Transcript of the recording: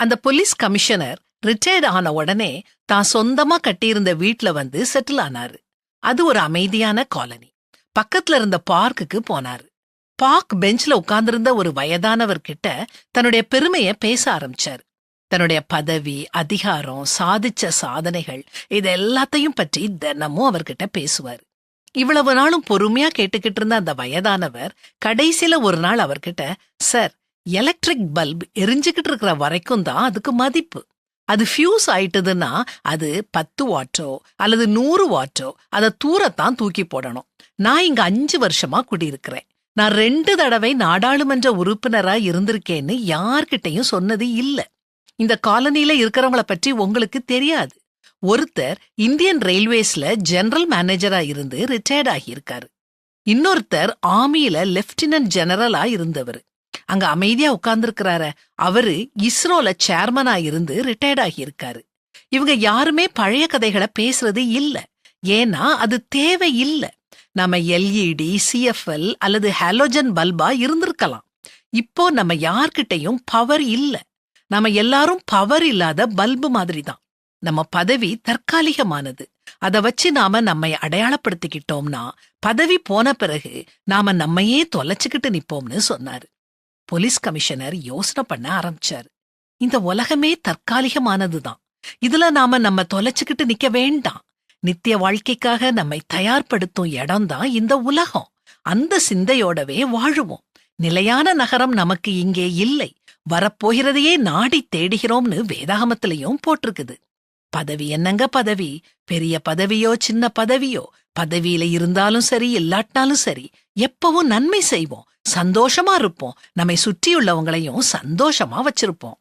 அந்த police commissioner retired ஆன உடனே தான் சொந்தமா கட்டியிருந்த வீட்ல வந்து செட்டில் ஆனாரு. அது ஒரு அமைதியான காலனி. பக்கத்துல இருந்த பார்க்குக்கு போனாரு. பார்க் பெஞ்ச்ல உட்கார்ந்திருந்த ஒரு வயதானவர் கிட்ட தன்னுடைய பெருமைய பேச ஆரம்பிச்சாரு. தன்னுடைய பதவி, அதிகாரம், சாதிச்ச சாதனைகள் இது எல்லாத்தையும் பற்றி தினமும் அவர்கிட்ட பேசுவாரு. இவ்வளவு நாளும் பொறுமையா கேட்டுக்கிட்டு இருந்த அந்த வயதானவர் கடைசியில ஒரு நாள் அவர்கிட்ட, சார், எலக்ட்ரிக் பல்ப் எரிஞ்சுக்கிட்டு இருக்கிற வரைக்கும் தான் அதுக்கு மதிப்பு. அது ஃபியூஸ் ஆயிட்டுதுன்னா அது 10 வாட்டோ அல்லது 100 வாட்டோ அதை தூரத்தான் தூக்கி போடணும். நான் இங்க 5 வருஷமா குடியிருக்கிறேன். நான் 2 தடவை நாடாளுமன்ற உறுப்பினரா இருந்திருக்கேன்னு யார்கிட்டையும் சொன்னது இல்ல. இந்த காலனில இருக்கிறவங்கள பற்றி உங்களுக்கு தெரியாது. ஒருத்தர் இந்தியன் ரயில்வேஸ்ல ஜெனரல் மேனேஜரா இருந்து ரிட்டையர்ட் ஆகியிருக்காரு. இன்னொருத்தர் ஆர்மியில லெப்டினன்ட் ஜெனரலா இருந்தவர். அங்க அமைதியா உட்கார்ந்துருக்கிறார, அவரு இஸ்ரோல சேர்மனா இருந்து ரிட்டையர்ட் ஆகியிருக்காரு. இவங்க யாருமே பழைய கதைகளை பேசுறது இல்ல. ஏன்னா அது தேவை இல்ல. நம்ம எல்இடி, சிஎஃப்எல் அல்லது ஹாலோஜன் பல்பா இருந்திருக்கலாம். இப்போ நம்ம யார்கிட்டையும் பவர் இல்ல. நம்ம எல்லாரும் பவர் இல்லாத பல்பு மாதிரி தான். நம்ம பதவி தற்காலிகமானது. அதை வச்சு நாம நம்மை அடையாளப்படுத்திக்கிட்டோம்னா பதவி போன பிறகு நாம நம்மையே தொலைச்சுக்கிட்டு நிப்போம்னு சொன்னாரு. போலீஸ் கமிஷனர் யோசனை பண்ண ஆரம்பிச்சாரு. இந்த உலகமே தற்காலிகமானதுதான். இதுல நாம நம்ம தொலைச்சுக்கிட்டு நிக்க வேண்டாம். நித்திய வாழ்க்கைக்காக நம்மை தயார்படுத்தும் இடம்தான் இந்த உலகம். அந்த சிந்தையோடவே வாழுவோம். நிலையான நகரம் நமக்கு இங்கே இல்லை. வரப்போகிறதையே நாடி தேடுகிறோம்னு வேதாகமத்திலையும் போட்டிருக்குது. பதவி என்னங்க பதவி? பெரிய பதவியோ சின்ன பதவியோ, பதவியில இருந்தாலும் சரி இல்லாட்டினாலும் சரி, எப்பவும் நன்மை செய்வோம், சந்தோஷமா இருப்போம், நம்மை சுற்றியுள்ளவங்களையும் சந்தோஷமா வச்சிருப்போம்.